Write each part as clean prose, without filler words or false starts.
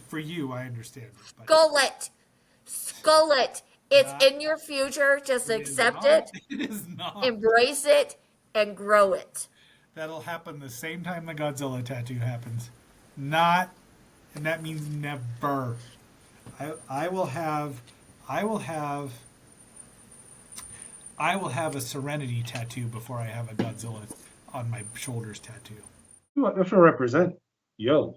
For you, I understand it, but Skull it. Skull it. It's not, in your future. Just it is accept not. it, It is not. embrace it, and grow it. That'll happen the same time the Godzilla tattoo happens. Not, and that means never. I will have, I will have, I will have a Serenity tattoo before I have a Godzilla on my shoulders tattoo. If I represent, yo.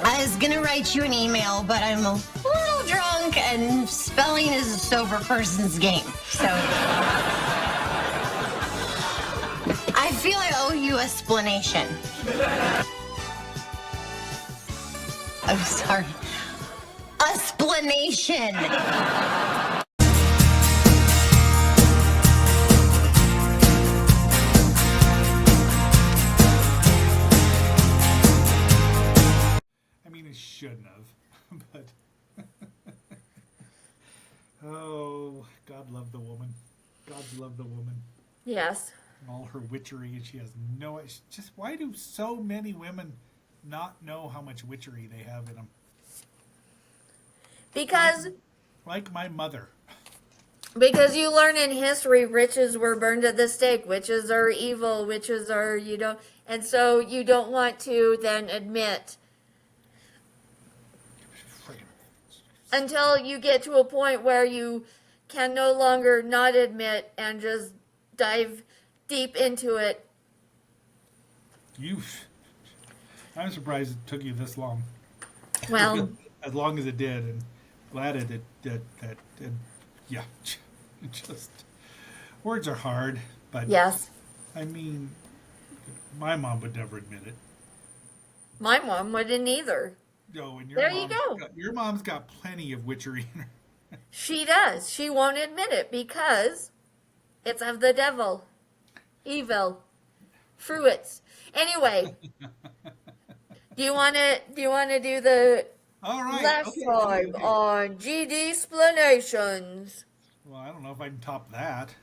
I was gonna write you an email, but I'm a little drunk, and spelling is a sober person's game. So I feel I owe you a splanation. I'm sorry. A splanation. I mean, it shouldn't have, but oh, God love the woman. God's love the woman. Yes. All her witchery, and she has no. It's just why do so many women not know how much witchery they have in them? Because Like my mother. you learn in history witches were burned at the stake. Witches are evil. Witches are, and so you don't want to then admit until you get to a point where you can no longer not admit and just dive deep into it. I'm surprised it took you this long. Well, As long as it did, and glad it did. Yeah, just words are hard, but yes. I mean, my mom would never admit it. My mom wouldn't either. No, and There you go. Your mom's got plenty of witchery in her. She does. She won't admit it because it's of the devil. Evil. Fruits. Anyway, do you want to do the All right. last okay, time okay. on GD explanations? Well, I don't know if I can top that.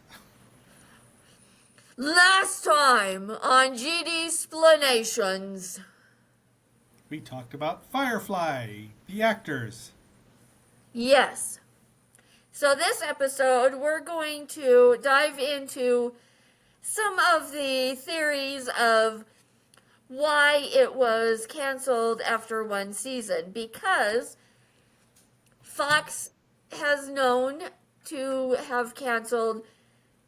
Last time on GD explanations. We talked about Firefly, the actors. Yes. So this episode, we're going to dive into some of the theories of why it was canceled after one season. Because Fox has known to have canceled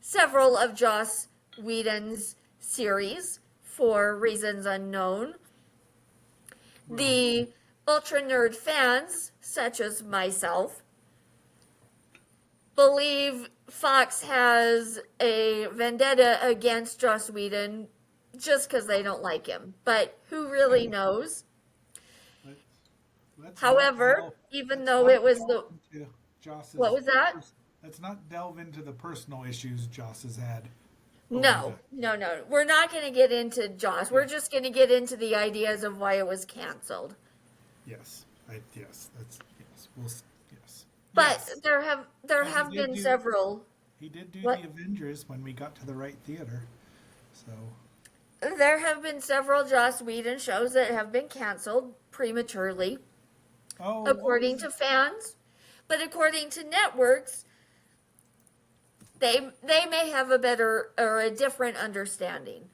several of Joss Whedon's series for reasons unknown. The ultra nerd fans, such as myself, believe Fox has a vendetta against Joss Whedon just because they don't like him. But who really knows? However, even though it was the... What was that? Let's not delve into the personal issues Joss has had. No. We're not going to get into Joss. We're just going to get into the ideas of why it was canceled. Yes. Yes. But Yes. there have been several. He did do What? the Avengers when we got to the right theater. So There have been several Joss Whedon shows that have been canceled prematurely, according to fans. But according to networks, they may have a better or a different understanding.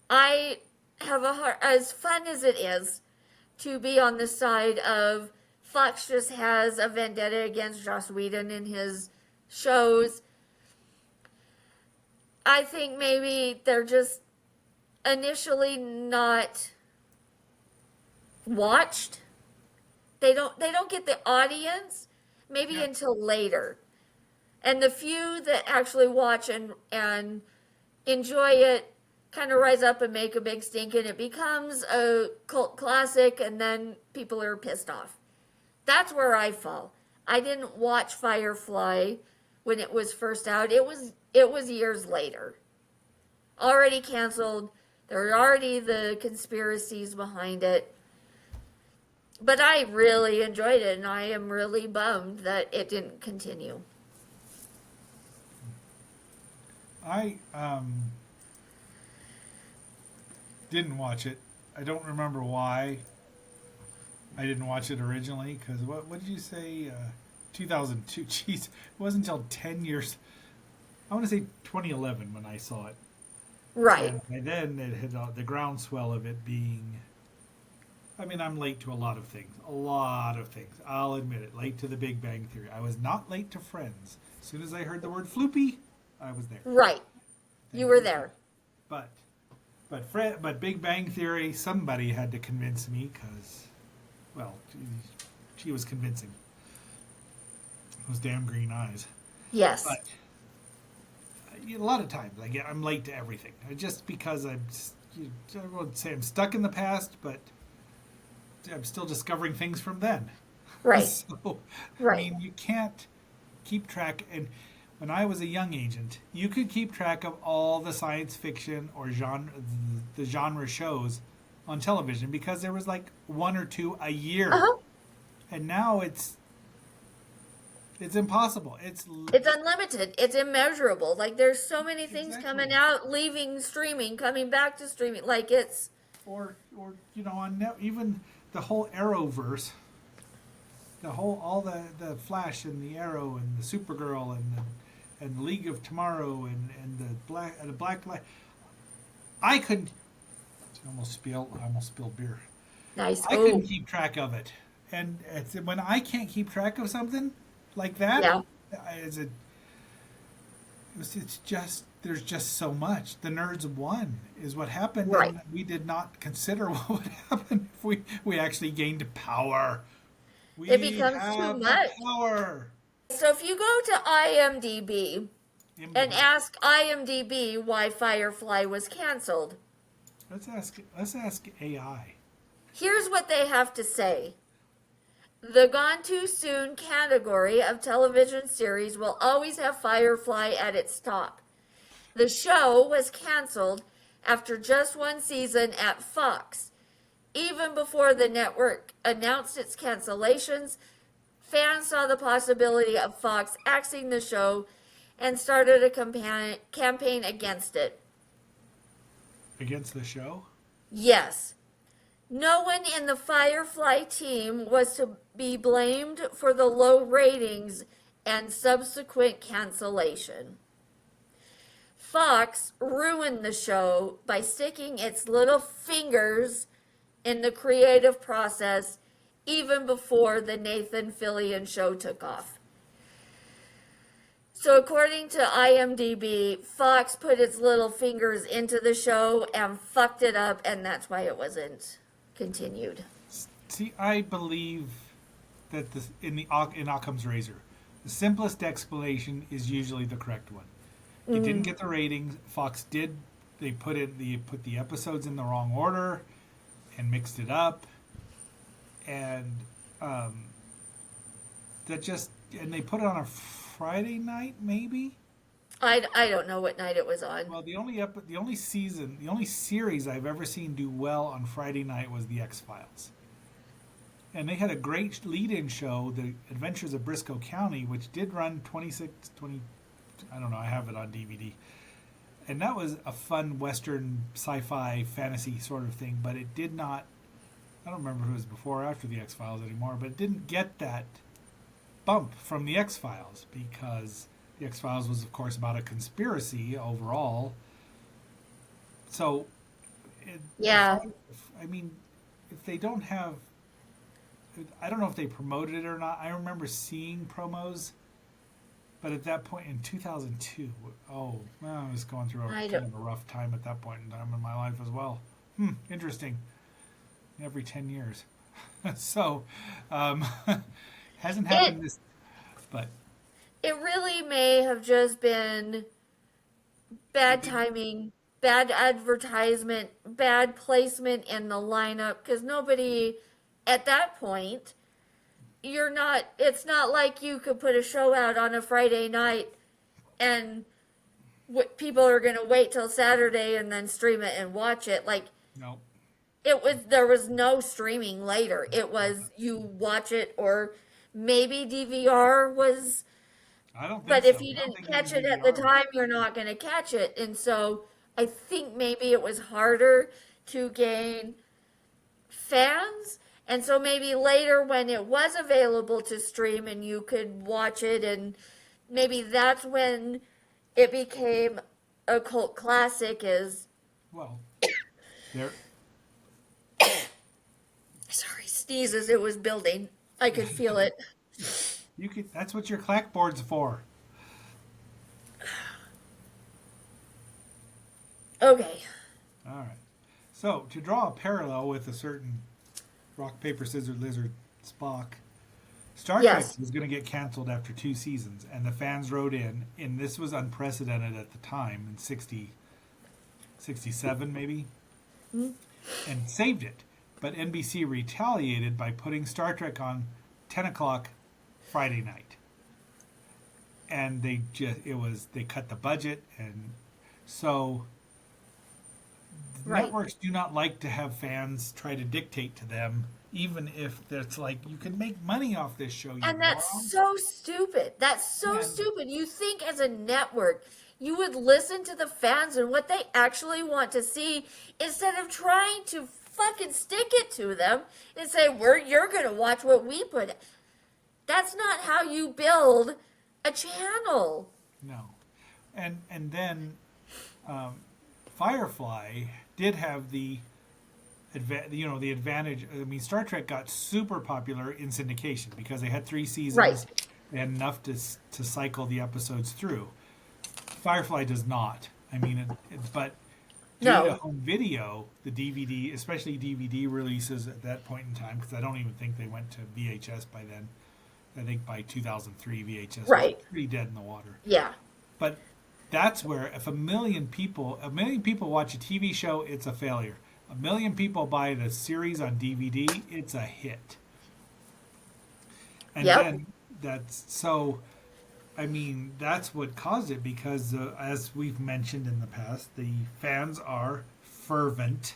I have as fun as it is to be on the side of Fox just has a vendetta against Joss Whedon in his shows. I think maybe they're just initially not watched. They don't get the audience maybe until later. And the few that actually watch and enjoy it kind of rise up and make a big stink, and it becomes a cult classic, and then people are pissed off. That's where I fall. I didn't watch Firefly when it was first out. It was years later. Already canceled. There were already the conspiracies behind it. But I really enjoyed it, and I am really bummed that it didn't continue. I didn't watch it. I don't remember why I didn't watch it originally. Because what did you say? 2002. Jeez, it wasn't until 10 years. I want to say 2011 when I saw it. Right. And by then it had the groundswell of it being. I mean, I'm late to a lot of things. A lot of things. I'll admit it. Late to the Big Bang Theory. I was not late to Friends. As soon as I heard the word floopy, I was there. Right. You were there. But but Big Bang Theory, somebody had to convince me because, well, she was convincing. Those damn green eyes. Yes. But a lot of times I'm late to everything. Just because I won't say I'm stuck in the past, but I'm still discovering things from then. Right. So, Right. I mean, you can't keep track. And when I was a young agent, you could keep track of all the science fiction or the genre shows on television because there was like one or two a year. Uh-huh. And now it's impossible. It's unlimited. It's immeasurable. Like there's so many things coming out, leaving streaming, coming back to streaming. Like it's or on even the whole Arrowverse, all the Flash and the Arrow and the Supergirl and the League of Tomorrow and the Black. I couldn't. I almost spilled beer. nice. I Oh, couldn't keep track of it, and when I can't keep track of something like that, yeah. it's just there's just so much. The nerds won is what happened, Right. and we did not consider what would happen if we actually gained power. We It becomes too have the much. power. So if you go to IMDb and ask IMDb why Firefly was canceled, Let's ask AI. here's what they have to say. The Gone Too Soon category of television series will always have Firefly at its top. The show was canceled after just one season at Fox. Even before the network announced its cancellations, fans saw the possibility of Fox axing the show and started a campaign against it. Against the show? Yes. No one in the Firefly team was to be blamed for the low ratings and subsequent cancellation. Fox ruined the show by sticking its little fingers in the creative process even before the Nathan Fillion show took off. So according to IMDb, Fox put its little fingers into the show and fucked it up, and that's why it wasn't continued. See, I believe that in Occam's razor, the simplest explanation is usually the correct one. It didn't get the ratings. Fox did. They put the episodes in the wrong order and mixed it up, and they put it on a Friday night, maybe. I don't know what night it was on. Well, the only series I've ever seen do well on Friday night was the X-Files. And they had a great lead-in show, The Adventures of Briscoe County, which did run 20, I don't know, I have it on DVD. And that was a fun Western sci-fi fantasy sort of thing, but it did not, I don't remember if it was before or after the X-Files anymore, but it didn't get that bump from the X-Files because the X-Files was, of course, about a conspiracy overall. So, Yeah. I mean, if they don't have, I don't know if they promoted it or not. I remember seeing promos, but at that point in 2002, well, I was going through kind of a rough time at that point in time in my life as well. Interesting. Every 10 years. So, hasn't happened but It really may have just been bad timing, bad advertisement, bad placement in the lineup, because nobody at that point, it's not like you could put a show out on a Friday night and people are going to wait till Saturday and then stream it and watch it. Like, no. there was no streaming later. It was you watch it, or maybe DVR was I don't think But so. if you I don't didn't think you catch can it at the DVR them. time, you're not going to catch it. And so I think maybe it was harder to gain fans. And so maybe later when it was available to stream and you could watch it, and maybe that's when it became a cult classic is, Well, there. sorry, sneezes, it was building. I could feel it. You could. That's what your clackboard's for. Okay. All right. So to draw a parallel with a certain rock paper scissors lizard Spock, Star Trek Yes. was going to get canceled after 2 seasons, and the fans wrote in, and this was unprecedented at the time in 67 maybe, and saved it. But NBC retaliated by putting Star Trek on 10 o'clock Friday night. And they cut the budget, and so Right. networks do not like to have fans try to dictate to them, even if it's like, you can make money off this show, you And that's moron. so stupid. That's so And stupid. You think as a network, you would listen to the fans and what they actually want to see instead of trying to fucking stick it to them and say, you're going to watch what we put. That's not how you build a channel. no, and then Firefly did have the the advantage. I mean, Star Trek got super popular in syndication because they had 3 seasons. Right. And enough to cycle the episodes through. Firefly does not. I mean, but due to No. home video, the DVD, especially DVD releases at that point in time, because I don't even think they went to VHS by then. I think by 2003, VHS Right. was pretty dead in the water. Yeah. But that's where if a million people watch a TV show, it's a failure. A million people buy the series on DVD, it's a hit. And Yep. then that's so. I mean, that's what caused it because, as we've mentioned in the past, the fans are fervent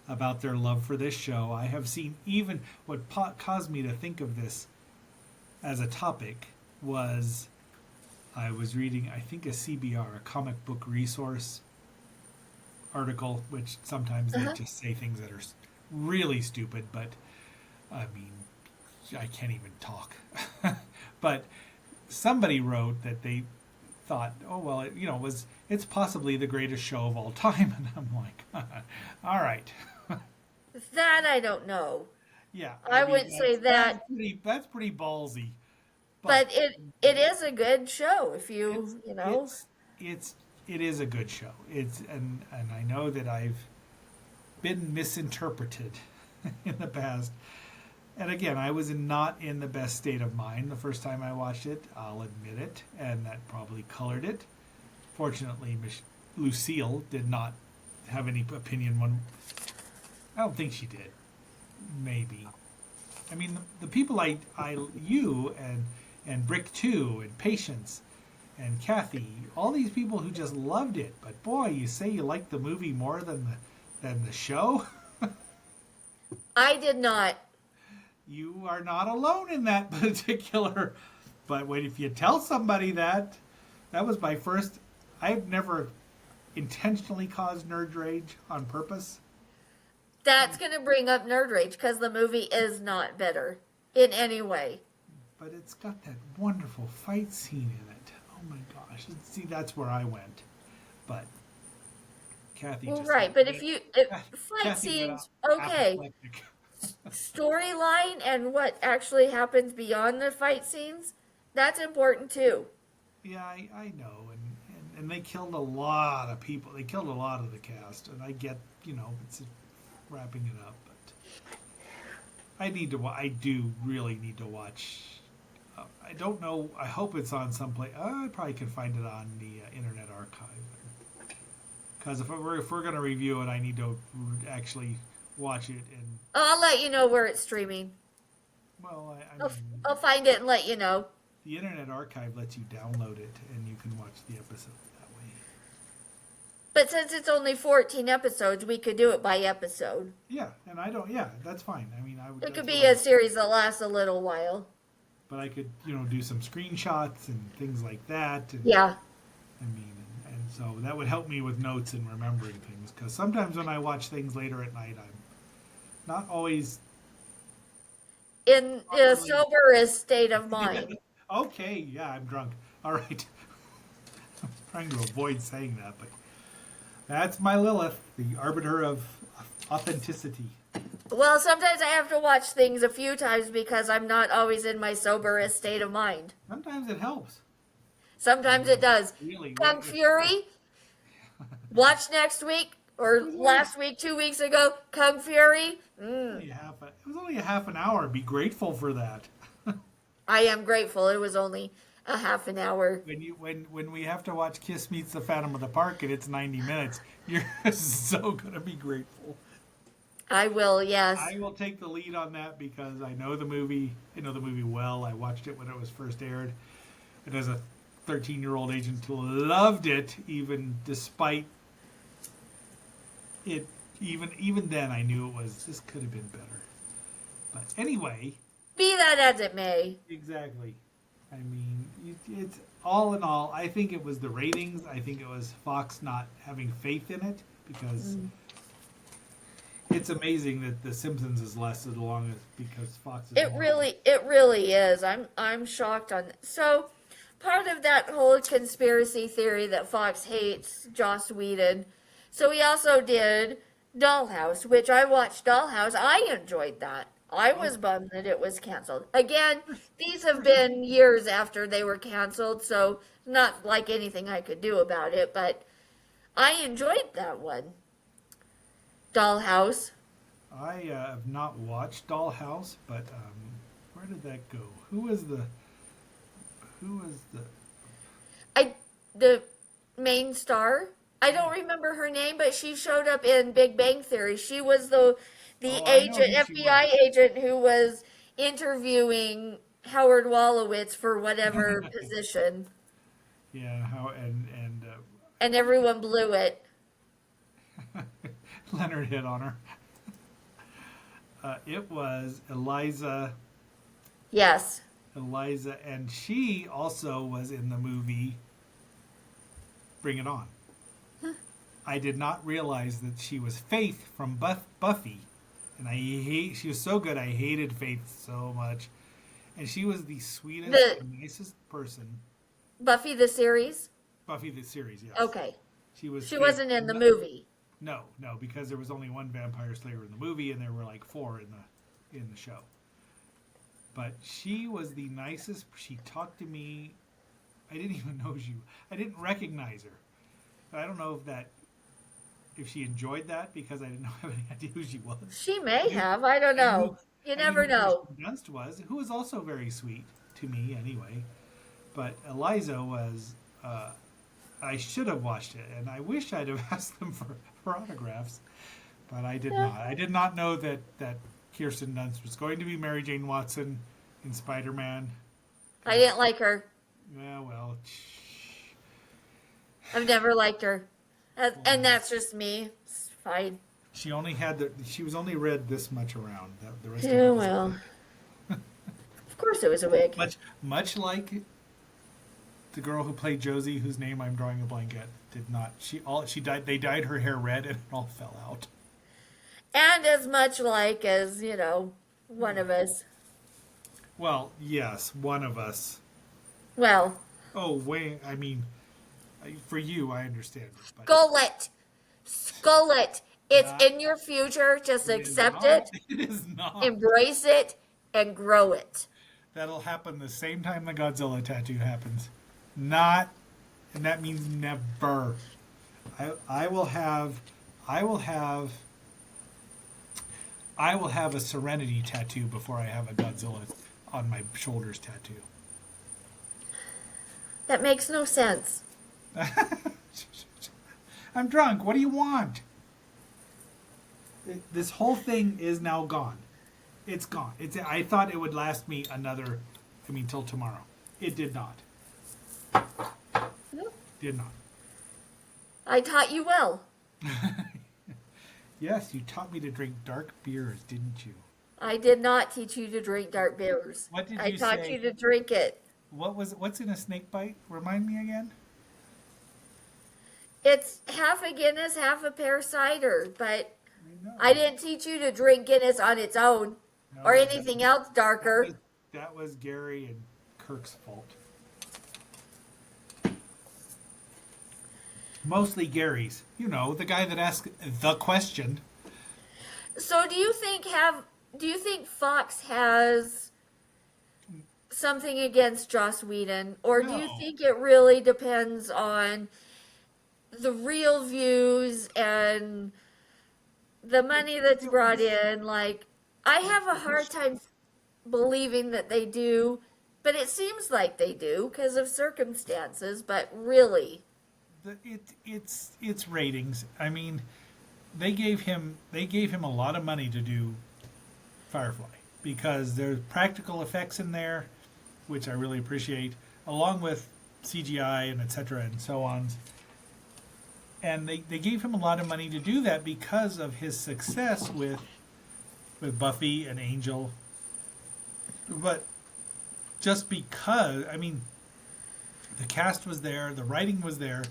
about their love for this show. I have seen even what caused me to think of this as a topic was I was reading, I think, a CBR, a comic book resource article, which sometimes they just say things that are really stupid, but I mean, I can't even talk. But somebody wrote that they thought, oh well, it's possibly the greatest show of all time, and I'm like, all right, That I don't know. yeah. I mean, wouldn't say that, That's pretty ballsy, but but it is a good show if it's you know. it's it is a good show. And I know that I've been misinterpreted in the past. And again, I was not in the best state of mind the first time I watched it. I'll admit it, and that probably colored it. Fortunately, Lucille did not have any opinion. I don't think she did. Maybe. I mean, the people you and Brick Two and Patience and Kathy, all these people who just loved it. But boy, you say you liked the movie more than the show. I did not. You are not alone in that particular. But if you tell somebody that was my first. I've never intentionally caused nerd rage on purpose. That's going to bring up nerd rage because the movie is not better in any way. But it's got that wonderful fight scene in it. Oh my gosh! See, that's where I went. But Kathy Well, just right, but if fight Kathy went scenes, okay, apoplectic. storyline and what actually happens beyond the fight scenes, that's important too. Yeah, I know, and they killed a lot of people. They killed a lot of the cast, and I get, it's wrapping it up, but I do really need to watch. I don't know. I hope it's on someplace. I probably can find it on the Internet Archive. Because if we're going to review it, I need to actually watch it. And I'll let you know where it's streaming. well, I I'll, mean, I'll find it and let you know. the Internet Archive lets you download it, and you can watch the episode that way. But since it's only 14 episodes, we could do it by episode. Yeah, and I don't. Yeah, that's fine. I mean, I would. It could that's be what a series that lasts a little while. but I could, do some screenshots and things like that. And Yeah. I mean, and so that would help me with notes and remembering things. Because sometimes when I watch things later at night, I'm not always In a properly. soberest state of mind. Okay, yeah, I'm drunk. All right. I was trying to avoid saying that, but that's my Lilith, the arbiter of authenticity. Well, sometimes I have to watch things a few times because I'm not always in my soberest state of mind. Sometimes it helps. Sometimes it does. Really, Kung Fury, watch next week it or was only, last week, 2 weeks ago. Kung Fury. it was only a half an hour. Be grateful for that. I am grateful. It was only a half an hour. When we have to watch Kiss Meets the Phantom of the Park and it's 90 minutes, you're so gonna be grateful. I will, yes. I will take the lead on that because I know the movie. I know the movie well. I watched it when it was first aired, and as a 13-year-old agent, loved it even despite it. Even then, I knew this could have been better. But anyway, Be that as it may. exactly. I mean, it's all in all. I think it was the ratings. I think it was Fox not having faith in it because. It's amazing that The Simpsons has lasted as long as because Fox is It really is. I'm shocked on. So, part of that whole conspiracy theory that Fox hates Joss Whedon. So he also did Dollhouse, which I watched Dollhouse. I enjoyed that. I was bummed that it was canceled. Again, these have been years after they were canceled, so not like anything I could do about it, but I enjoyed that one. Dollhouse. I have not watched Dollhouse, but where did that go? Who was the? The main star. I don't remember her name, but she showed up in Big Bang Theory. She was the Oh, I know agent, who she FBI was. agent who was interviewing Howard Wolowitz for whatever position, Yeah, how and everyone blew it. Leonard hit on her. It was Yes. Eliza, and she also was in the movie Bring It On. I did not realize that she was Faith from Buffy, and she was so good. I hated Faith so much, and she was the sweetest, nicest person. Buffy the series. Buffy the series, yes. Okay. She was. She wasn't in the movie. No, because there was only one vampire slayer in the movie, and there were like 4 in the show. But she was the nicest. She talked to me. I didn't even know I didn't recognize her. I don't know if she enjoyed that because I didn't have any idea who she was. She may have. I don't know. You never know. Kirsten Dunst was, who was also very sweet to me anyway. But Eliza was. I should have watched it, and I wish I'd have asked them for autographs, but I did not. I did not know that Kirsten Dunst was going to be Mary Jane Watson in Spider-Man. I didn't like her. Yeah, well, I've never liked her. And that's just me. It's fine. she was only read this much around. The rest Yeah, of it was well. Of course it was a wig. much like the girl who played Josie, whose name I'm drawing a blank at, did not. She died. They dyed her hair red, and it all fell out. And as much like as, one of us. Well, yes, one of us. Well, Oh, wait. I mean, for you, I understand. But skull it. Skull it. It's Not- in your future. Just it is accept not. it, It is not. embrace it, and grow it. That'll happen the same time the Godzilla tattoo happens. Not, and that means never. I will have a Serenity tattoo before I have a Godzilla on my shoulders tattoo. That makes no sense. I'm drunk. What do you want? This whole thing is now gone. It's gone. I thought it would last me till tomorrow. It did not. Nope. Did not. I taught you well. Yes, you taught me to drink dark beers, didn't you? I did not teach you to drink dark beers. What did I you taught you say? to drink it. What's in a snake bite? Remind me again. It's half a Guinness, half a pear cider, but I know. I didn't teach you to drink Guinness on its own or No, anything else that was darker. that was Gary and Kirk's fault. Mostly Gary's. You know, the guy that asked the question. So do you think Fox has something against Joss Whedon, or do you No. think it really depends on the real views and the money that's brought in? Like, I have a hard time believing that they do, but it seems like they do because of circumstances, but really. It's ratings. I mean, they gave him a lot of money to do Firefly because there's practical effects in there, which I really appreciate, along with CGI and etc. and so on. And they gave him a lot of money to do that because of his success with Buffy and Angel. But just because, I mean, the cast was there, the writing was there.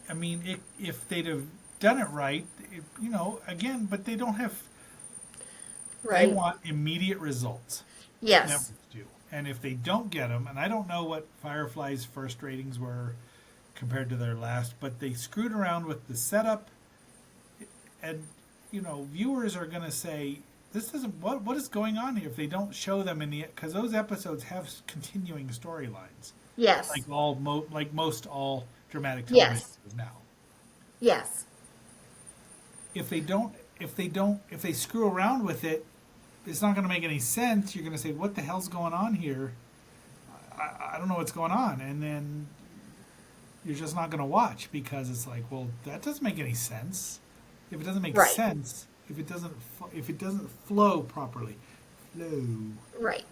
I mean, if they'd have done it right, again, but they don't have. They Right. want immediate results. Yes. Networks do, and if they don't get them, and I don't know what Firefly's first ratings were compared to their last, but they screwed around with the setup, and viewers are going to say this isn't what is going on here if they don't show them in the because those episodes have continuing storylines Yes. like most all dramatic television Yes. shows now. Yes. If they screw around with it, it's not going to make any sense. You're going to say, "What the hell's going on here? I don't know what's going on," and then you're just not going to watch because it's like, well, that doesn't make any sense. If it doesn't make Right. sense, if it doesn't flow properly, Right.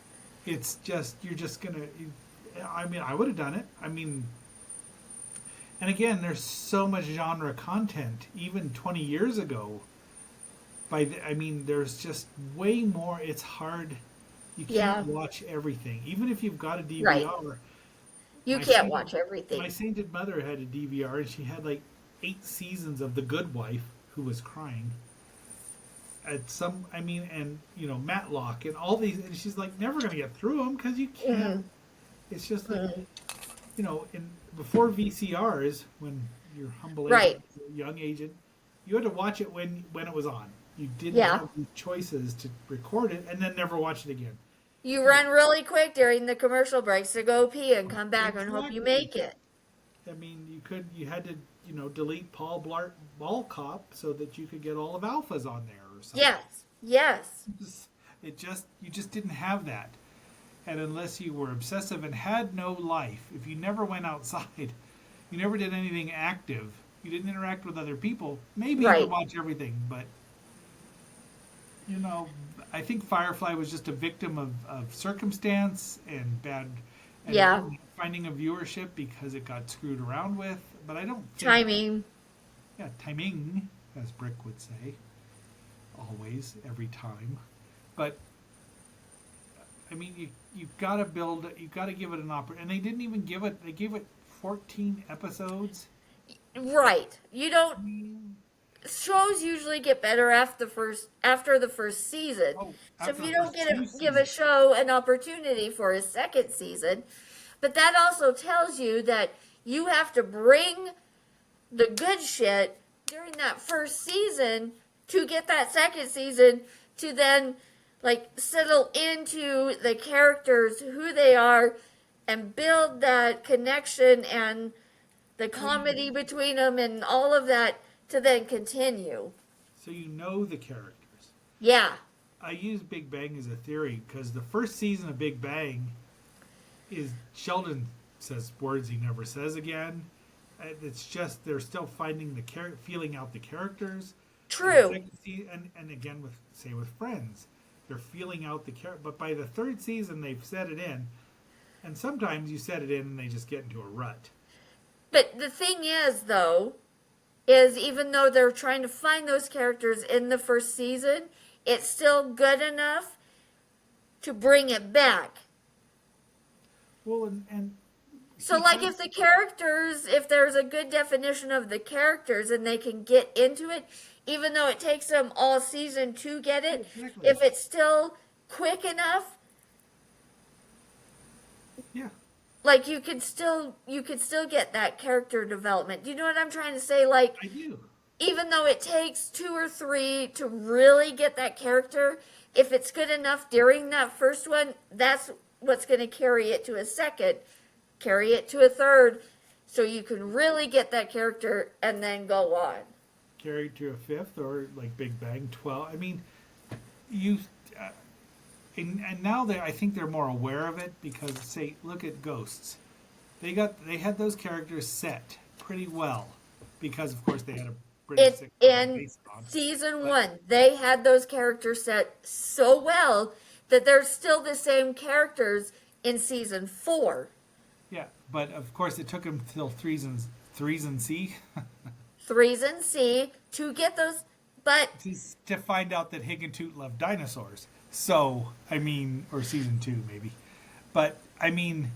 it's just you're just gonna. I mean, I would have done it. I mean, and again, there's so much genre content. Even 20 years ago, I mean, there's just way more. It's hard. You Yeah. can't watch everything, even if you've got a Right. DVR. You My can't sainted- watch everything. My sainted mother had a DVR, and she had like 8 seasons of The Good Wife, who was crying. And Matlock, and all these, and she's like never gonna get through them because you can't. It's just like before VCRs, when you're humble Right. agent, young agent, you had to watch it when it was on. You didn't Yeah. have the choices to record it and then never watch it again. You run really quick during the commercial breaks to go pee and come back and hope you Exactly. make it. I mean, you had to delete Paul Blart Mall Cop so that you could get all of Alphas on there or something. Yes. Yes. You just didn't have that. And unless you were obsessive and had no life, if you never went outside, you never did anything active, you didn't interact with other people, maybe you Right. would watch everything. But I think Firefly was just a victim of circumstance and bad and Yeah. finding a viewership because it got screwed around with. But I don't think, Timing. yeah, timing, as Brick would say, always, every time. But I mean, you've got to build it. You've got to give it an opportunity. And they didn't even give it. They gave it 14 episodes. Right. You don't. Shows usually get better after the first season. Oh, So if after you the don't first give two a show an opportunity for a second season, but that also tells you that you have to bring the good shit during that first season to get that second season to then like settle into the characters, who they are, and build that connection and the comedy between them and all of that to then continue. So you know the characters. Yeah. I use Big Bang as a theory because the first season of Big Bang is Sheldon says words he never says again. It's just they're still finding feeling out the characters. True. And again with Friends, they're feeling out the character. But by the third season, they've set it in, and sometimes you set it in and they just get into a rut. But the thing is, though, is even though they're trying to find those characters in the first season, it's still good enough to bring it back. Well, and So, he like, had- if the characters, if there's a good definition of the characters and they can get into it, even though it takes them all season to get it, Exactly. if it's still quick enough, yeah, like you could still get that character development. Do you know what I'm trying to say? Like, I do. even though it takes 2 or 3 to really get that character, if it's good enough during that first one, that's what's going to carry it to a second, carry it to a third, so you can really get that character and then go on. Carried to a fifth, or like Big Bang 12. I mean, you. And now I think they're more aware of it because, say, look at Ghosts. They had those characters set pretty well because, of course, they had a British It's sitcom in based on. season But- 1. They had those characters set so well that they're still the same characters in season 4. Yeah, but of course, it took them till threes and C 3s and C to get those, but to find out that Hig and Toot loved dinosaurs. So, I mean, or season 2 maybe. But, I mean,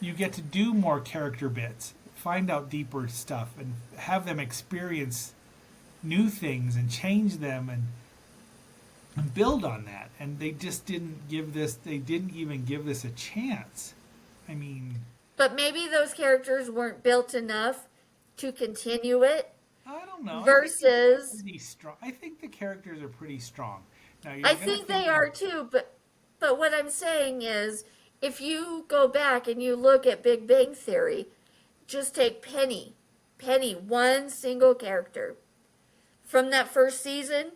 you get to do more character bits, find out deeper stuff, and have them experience new things and change them and build on that. And they just didn't even give this a chance. I mean, but maybe those characters weren't built enough to continue it. I don't know. Versus, I think the characters are pretty strong. Now, I think they are too, but what I'm saying is, if you go back and you look at Big Bang Theory, just take Penny, one single character, from that first season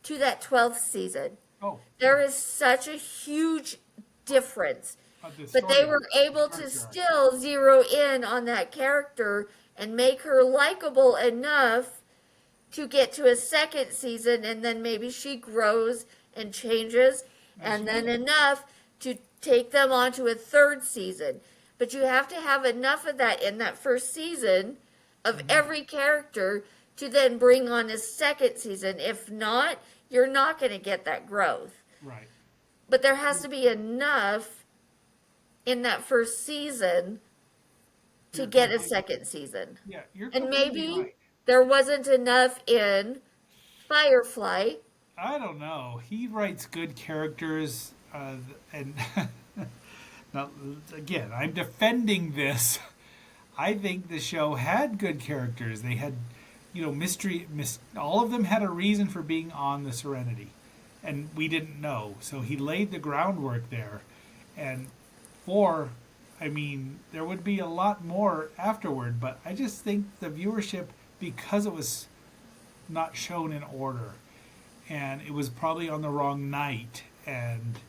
to that 12th season. Oh, There is such a huge difference. the But they story- were able to character arc. still zero in on that character and make her likable enough to get to a second season, and then maybe she grows and changes, and then enough to take them on to a third season. But you have to have enough of that in that first season of every character to then bring on a second season. If not, you're not going to get that growth. Right. But there has to be enough in that first season to You're get a completely- second season. Yeah, you're And completely maybe right. there wasn't enough in Firefly. I don't know. He writes good characters, and now again, I'm defending this. I think the show had good characters. They had, all of them had a reason for being on the Serenity, and we didn't know. So he laid the groundwork there, and there would be a lot more afterward. But I just think the viewership, because it was not shown in order, and it was probably on the wrong night, and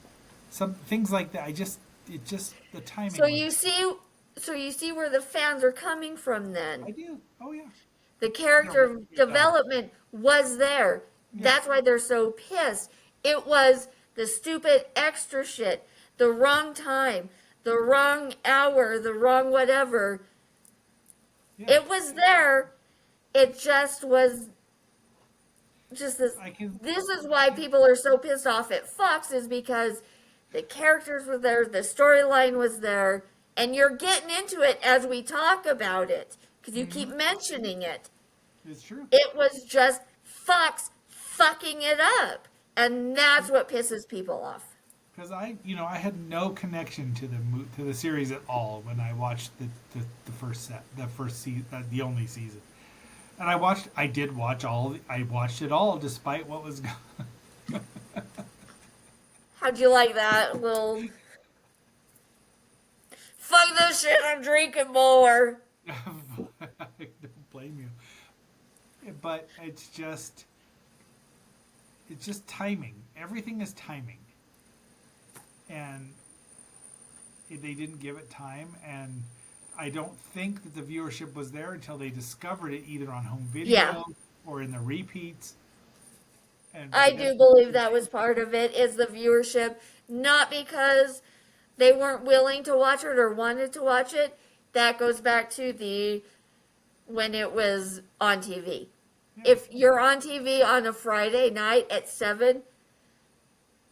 some things like that. The timing. So you see where the fans are coming from then. I do. Oh yeah. The character Yeah. development was there. That's why they're so pissed. It was the stupid extra shit, the wrong time, the wrong hour, the wrong whatever. Yeah. It was there. It just was just this. This is why people are so pissed off at Fox, is because the characters were there, the storyline was there, and you're getting into it as we talk about it because you keep mentioning it. It's true. It was just Fox fucking it up, and that's what pisses people off. Because I had no connection to the series at all when I watched the first season, the only season. And I watched it all despite what was going. How'd you like that little? Fuck this shit! I'm drinking more. I don't blame you. But it's just timing. Everything is timing. And they didn't give it time, and I don't think that the viewership was there until they discovered it either on home video or in the repeats. And I do believe that was part of it, is the viewership, not because they weren't willing to watch it or wanted to watch it. That goes back to when it was on TV. if you're on TV on a Friday night at 7,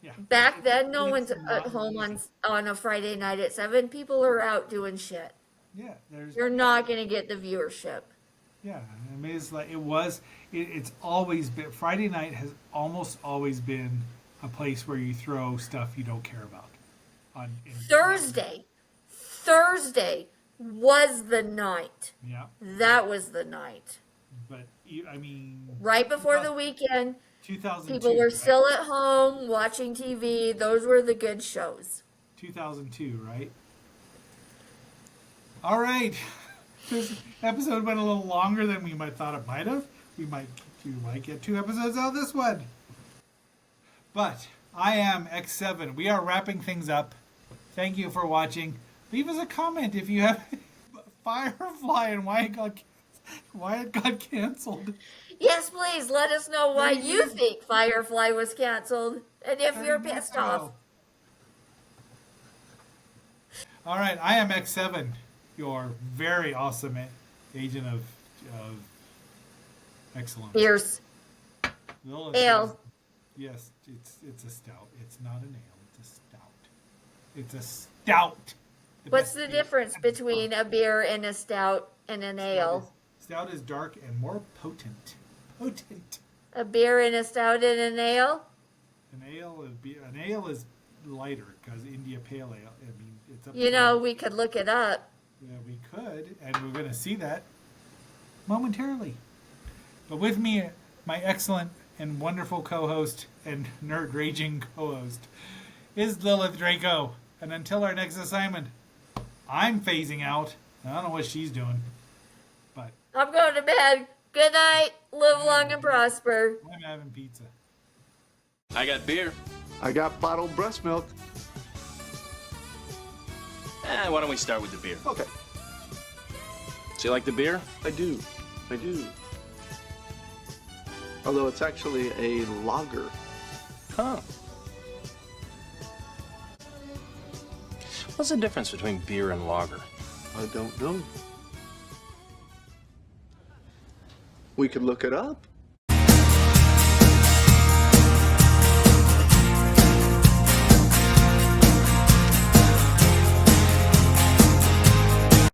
Yeah. back then no It's one's not at home easy. on a Friday night at 7. People are out doing shit. Yeah, there's. You're not going to get the viewership. Yeah, I mean, it's like it was. It's always been. Friday night has almost always been a place where you throw stuff you don't care about. Thursday was the night. Yeah, That was the night. but I mean, Right before the weekend, 2002. people were right? still at home watching TV. Those were the good shows. 2002, right? All right. This episode went a little longer than we might thought it might have. We might get 2 episodes out of this one. But I am X7. We are wrapping things up. Thank you for watching. Leave us a comment if you have Firefly and why it got canceled. Yes, please let us know why you think Firefly was canceled and if you're pissed off. All right, I am X7, your very awesome agent of excellence. Fierce. Lilith Ale. says- Yes, it's a stout. It's not an ale. It's a stout. It's a stout. What's best the beer. difference between a beer and a stout and an ale? Stout is dark and more potent. Potent. A beer and a stout and an ale? An ale is lighter because India Pale Ale. I mean, it's up. You to know, you. we could look it up. Yeah, we could, and we're going to see that momentarily. But with me, my excellent and wonderful co-host and nerd raging co-host is Lilith Draco. And until our next assignment, I'm phasing out. I don't know what she's doing, but I'm going to bed. Good night. Live long and prosper. I'm having pizza. I got beer. I got bottled breast milk. Why don't we start with the beer? Okay, Do you like the beer? I do. Although it's actually a lager. Huh. What's the difference between beer and lager? I don't know. We could look it up.